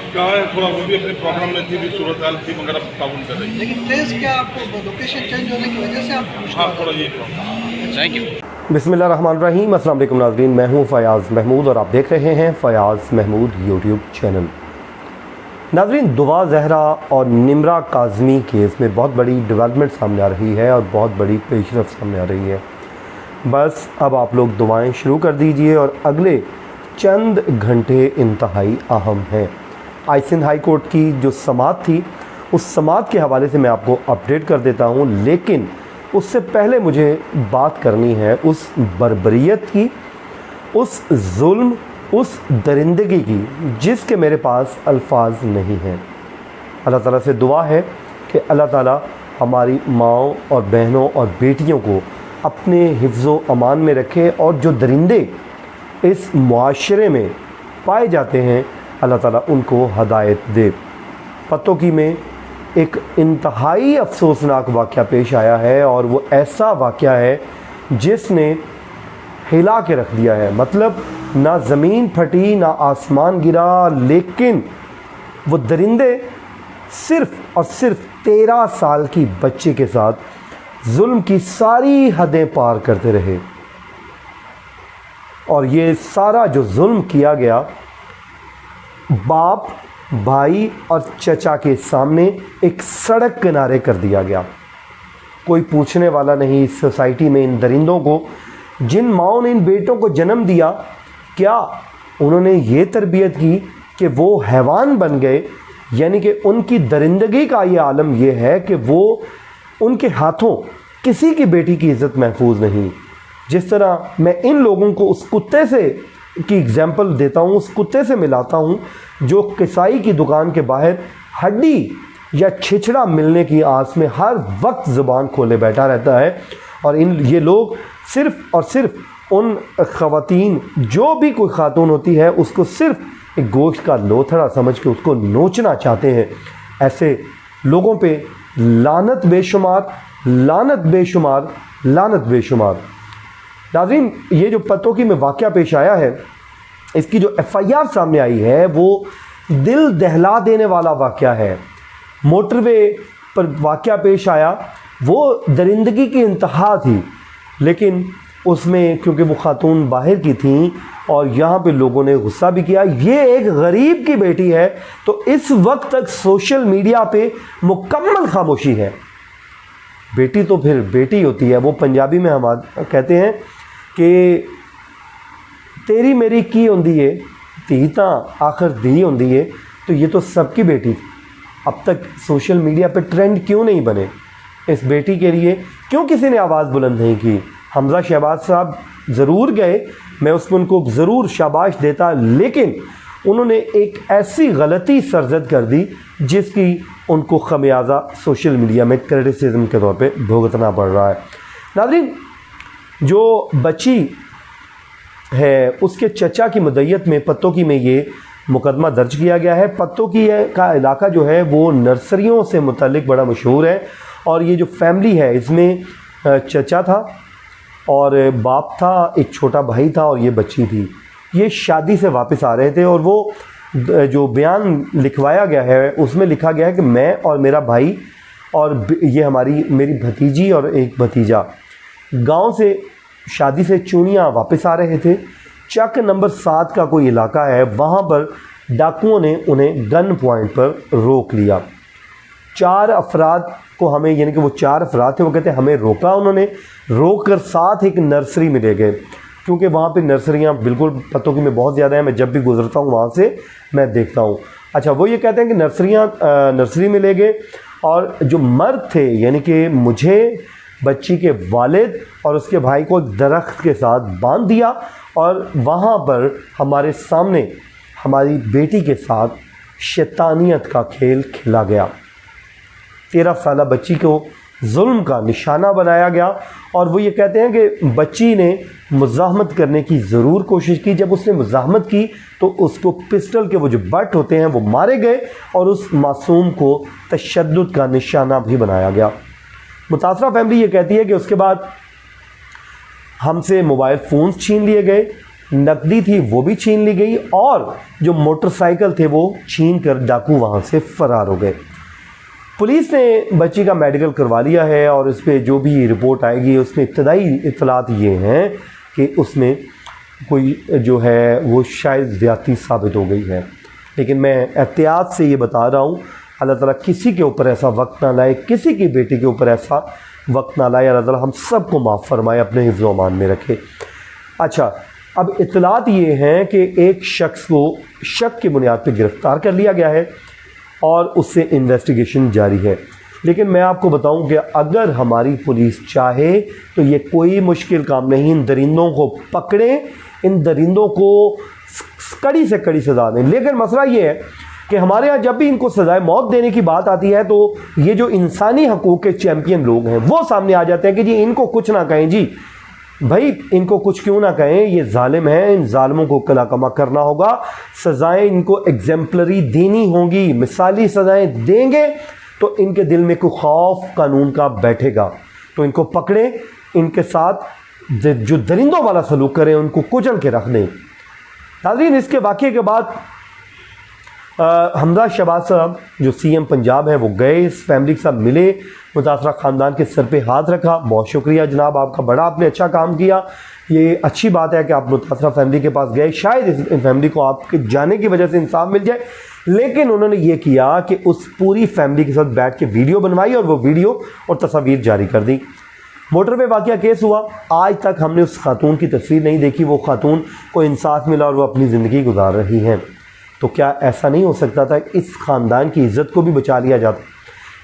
कहा है, थोड़ा वो भी अपने प्रॉब्लम में थी, भी सूरत हाल थी मगर अब ताउन कर रही है। लेकिन प्लेस क्या आपको लोकेशन चेंज होने की वजह से आप हाँ, थोड़ा ये प्रॉब्लम। Thank you. बिस्मिल्लाहिर्रहमानिर्रहीम। अस्सलाम वालेकुम नाज़रीन, मैं हूँ फ़याज़ महमूद और आप देख रहे हैं फ़याज़ महमूद यूट्यूब चैनल। नाज़रीन, दुआ ज़हरा और निमरा काज़मी केस में बहुत बड़ी डेवलपमेंट सामने आ रही है और बहुत बड़ी पेशरफ सामने आ रही है। बस अब आप लोग दुआएं शुरू कर दीजिए और अगले चंद घंटे इंतहाई अहम हैं। आज सिंध हाई कोर्ट की जो समाअत थी, उस समाअत के हवाले से मैं आपको अपडेट कर देता हूँ, लेकिन उससे पहले मुझे बात करनी है उस बर्बरियत की, उस जुल्म, उस दरिंदगी की जिसके मेरे पास अल्फाज नहीं हैं। अल्लाह ताला से दुआ है कि अल्लाह ताला हमारी माओं और बहनों और बेटियों को अपने हिफ्ज़ो अमान में रखे और जो दरिंदे इस मुआशरे में पाए जाते हैं अल्लाह ताला उनको हदायत दे। पत्तोकी में एक इंतहाई अफसोसनाक वाक़या पेश आया है और वो ऐसा वाक़या है जिसने हिला के रख दिया है। मतलब ना ज़मीन फटी ना आसमान गिरा, लेकिन वो दरिंदे सिर्फ़ और सिर्फ 13 साल की बच्चे के साथ जुल्म की सारी हदें पार करते रहे। और ये सारा जो जुल्म किया गया बाप, भाई और चचा के सामने एक सड़क किनारे कर दिया गया। कोई पूछने वाला नहीं इस सोसाइटी में इन दरिंदों को, जिन माओं ने इन बेटों को जन्म दिया, क्या उन्होंने ये तरबियत की कि वो हैवान बन गए? यानी कि उनकी दरिंदगी का ये आलम ये है कि वो उनके हाथों किसी की बेटी की इज़्ज़त महफूज नहीं। जिस तरह मैं इन लोगों को उस कुत्ते से की एग्जाम्पल देता हूँ, उस कुत्ते से मिलाता हूँ जो किसाई की दुकान के बाहर हड्डी या छिछड़ा मिलने की आस में हर वक्त ज़ुबान खोले बैठा रहता है। और ये लोग सिर्फ़ और सिर्फ उन ख़वातीन, जो भी कोई ख़ातून होती है, उसको सिर्फ एक गोश्त का लोथड़ा समझ के उसको नोचना चाहते हैं। ऐसे लोगों पे लानत बेशुमार, लानत बेशुमार, लानत बेशुमार। नाज़रीन, ये जो पत्तोकी में वाक़या पेश आया है, इसकी जो FIR सामने आई है वो दिल दहला देने वाला वाक़या है। मोटरवे पर वाक़या पेश आया, वो दरिंदगी की इंतहा थी, लेकिन उसमें क्योंकि वो ख़ातून बाहर की थी और यहाँ पे लोगों ने गुस्सा भी किया। ये एक गरीब की बेटी है, तो इस वक्त तक सोशल मीडिया पे मुकम्मल खामोशी है। बेटी तो फिर बेटी होती है। वो पंजाबी में हम कहते हैं कि तेरी मेरी की होंदी है, धी तां आखिर धी होंदी है। तो ये तो सबकी बेटी थी। अब तक सोशल मीडिया पे ट्रेंड क्यों नहीं बने इस बेटी के लिए? क्यों किसी ने आवाज़ बुलंद नहीं की? हमजा शहबाज साहब ज़रूर गए, मैं उसको उनको ज़रूर शाबाश देता, लेकिन उन्होंने एक ऐसी गलती सरजद कर दी जिसकी उनको खमियाजा सोशल मीडिया में क्रिटिसिज्म के तौर पे भुगतना पड़ रहा है। नाज़रीन, जो बच्ची है उसके चचा की मदय्यत में पत्तोकी में ये मुकदमा दर्ज किया गया है। पत्तोकी का इलाका जो है वो नर्सरियों से मुतल्लिक बड़ा मशहूर है और ये जो फैमिली है इसमें चचा था और बाप था, एक छोटा भाई था और ये बच्ची थी। ये शादी से वापस आ रहे थे और वो जो बयान लिखवाया गया है उसमें लिखा गया है कि मैं और मेरा भाई और ये मेरी भतीजी और एक भतीजा गांव से शादी से चूनियाँ वापस आ रहे थे। चक नंबर 7 का कोई इलाका है, वहाँ पर डाकुओं ने उन्हें गन पॉइंट पर रोक लिया। 4 अफराद को हमें, यानी कि वो 4 अफराद थे, वो कहते हैं हमें रोका, उन्होंने रोक कर साथ एक नर्सरी में ले गए, क्योंकि वहाँ पे नर्सरियाँ बिल्कुल पत्तोकी में बहुत ज़्यादा हैं। मैं जब भी गुजरता हूँ वहाँ से मैं देखता हूँ। अच्छा, वो ये कहते हैं कि नर्सरी में ले गए और जो मर्द थे, यानी कि मुझे, बच्ची के वालिद और उसके भाई को दरख्त के साथ बांध दिया और वहाँ पर हमारे सामने हमारी बेटी के साथ शैतानियत का खेल खेला गया। 13 साला बच्ची को जुल्म का निशाना बनाया गया और वो ये कहते हैं कि बच्ची ने मुज़ाहमत करने की ज़रूर कोशिश की। जब उसने मुज़ाहमत की तो उसको पिस्टल के वो जो बट होते हैं वो मारे गए और उस मासूम को तशद्दुद का निशाना भी बनाया गया। मुतासरा फैमिली ये कहती है कि उसके बाद हमसे मोबाइल फ़ोन्स छीन लिए गए नकदी थी वो भी छीन ली गई और जो मोटरसाइकिल थे वो छीन कर डाकू वहाँ से फरार हो गए। पुलिस ने बच्ची का मेडिकल करवा लिया है और इस पर जो भी रिपोर्ट आएगी उसमें इब्तदाई इत्तलात ये हैं कि उसमें कोई जो है वो शायद ज़्यादती साबित हो गई है। लेकिन मैं एहतियात से ये बता रहा हूँ, अल्लाह ताला किसी के ऊपर ऐसा वक्त ना लाए, किसी की बेटी के ऊपर ऐसा वक्त ना लाए। अल्लाह ताला हम सबको माफ़ फरमाए, अपने हिफ्ज़ व अमान में रखे। अच्छा, अब इत्तलात ये हैं कि एक शख्स को शक की बुनियाद पर गिरफ़्तार कर लिया गया है और उससे इन्वेस्टिगेशन जारी है। लेकिन मैं आपको बताऊं कि अगर हमारी पुलिस चाहे तो ये कोई मुश्किल काम नहीं, इन दरिंदों को पकड़ें, इन दरिंदों को कड़ी से कड़ी सज़ा दें। लेकिन मसला ये है कि हमारे यहाँ जब भी इनको सज़ाए मौत देने की बात आती है तो ये जो इंसानी हकूक़ के चैम्पियन लोग हैं वो सामने आ जाते हैं कि जी इनको कुछ ना कहें, जी भाई इनको कुछ क्यों ना कहें, ये जालिम है, इन जालिमों को कलाकमा करना होगा, सज़ाएं इनको एग्जाम्पलरी देनी होंगी, मिसाली सज़ाएं देंगे तो इनके दिल में कोई खौफ कानून का बैठेगा। तो इनको पकड़ें, इनके साथ जो दरिंदों वाला सलूक करें उनको कुचल के रख दें। नाज़रीन, इसके वाक़े के बाद हमजा शहबाज साहब जो सीएम पंजाब है वो गए, इस फैमिली के साथ मिले, मुतासरा ख़ानदान के सर पे हाथ रखा। बहुत शुक्रिया जनाब, आपका बड़ा आपने अच्छा काम किया। ये अच्छी बात है कि आप मुतासरा फैमिली के पास गए, शायद इस फैमिली को आपके जाने की वजह से इंसाफ मिल जाए। लेकिन उन्होंने ये किया कि उस पूरी फैमिली के साथ बैठ के वीडियो बनवाई और वो वीडियो और तस्वीर जारी कर दी। मोटरवे वाक़या केस हुआ, आज तक हमने उस खातून की तस्वीर नहीं देखी, वो खातून को इंसाफ मिला और वो अपनी ज़िंदगी गुजार रही हैं। तो क्या ऐसा नहीं हो सकता था इस ख़ानदान की इज़्ज़त को भी बचा लिया जाता,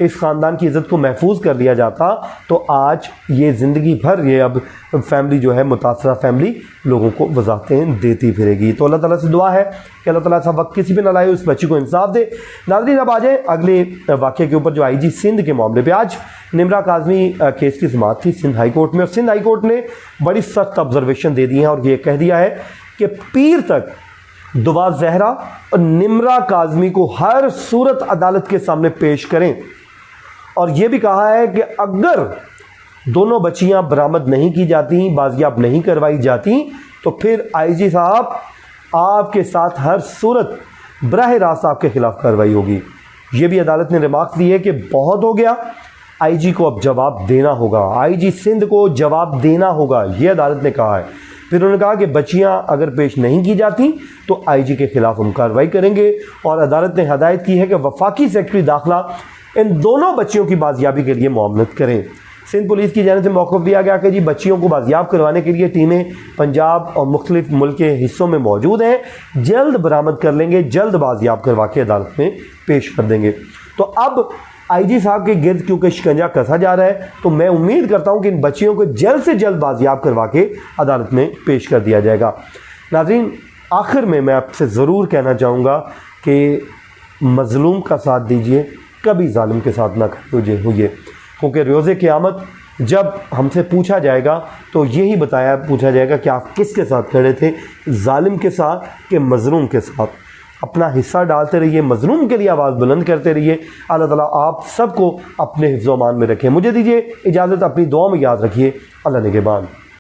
इस ख़ानदान की इज़्ज़त को महफूज कर लिया जाता, तो आज ये ज़िंदगी भर ये अब फैमिली जो है मुतासरा फैमिली लोगों को वजाहतें देती फिरेगी। तो अल्लाह ताला से दुआ है कि अल्लाह ताला ऐसा वक्त किसी पे ना लाए, उस बच्ची को इंसाफ दे। नाज़रीन, अब आ जाए अगले वाक़े के ऊपर जो आईजी सिंध के मामले पर। आज निमरा काज़मी केस की समाअत थी सिंध हाई कोर्ट में और सिंध हाई कोर्ट ने बड़ी सख्त ऑब्जर्वेशन दे दी है और ये कह दिया है कि पीर तक दुआ जहरा और निमरा काज़मी को हर सूरत अदालत के सामने पेश करें। और यह भी कहा है कि अगर दोनों बच्चियां बरामद नहीं की जाती, बाजियाब नहीं करवाई जाती, तो फिर आईजी साहब आपके साथ हर सूरत बराह रास्त आपके खिलाफ कार्रवाई होगी। ये भी अदालत ने रिमार्क दी है कि बहुत हो गया, आईजी को अब जवाब देना होगा, आईजी सिंध को जवाब देना होगा, यह अदालत ने कहा है। फिर उन्होंने कहा कि बच्चियां अगर पेश नहीं की जाती तो आईजी के खिलाफ हम कार्रवाई करेंगे। और अदालत ने हदायत की है कि वफाकी सेक्रेटरी दाखिला इन दोनों बच्चियों की बाजियाबी के लिए मुआवनत करें। सिंध पुलिस की जानिब से मौक़िफ़ दिया गया कि जी बच्चियों को बाजियाब करवाने के लिए टीमें पंजाब और मुख्तलिफ मुल्क के हिस्सों में मौजूद हैं, जल्द बरामद कर लेंगे, जल्द बाजियाब करवा के अदालत में पेश कर देंगे। तो अब आईजी साहब के गिर्द क्योंकि शिकंजा कसा जा रहा है, तो मैं उम्मीद करता हूं कि इन बच्चियों को जल्द से जल्द बाजियाब करवा के अदालत में पेश कर दिया जाएगा। नाज़रीन, आखिर में मैं आपसे ज़रूर कहना चाहूँगा कि मज़लूम का साथ दीजिए, कभी जालिम के साथ ना खड़े होइए, क्योंकि रोज़े क़यामत जब हमसे पूछा जाएगा तो यही पूछा जाएगा कि आप किसके साथ खड़े थे, जालिम के साथ कि मज़लूम के साथ। अपना हिस्सा डालते रहिए, मज़लूम के लिए आवाज़ बुलंद करते रहिए। अल्लाह ताला आप सबको अपने हिफ्ज़-ओ-अमान में रखें। मुझे दीजिए इजाज़त, अपनी दुआ में याद रखिए। अल्लाह निगहबान।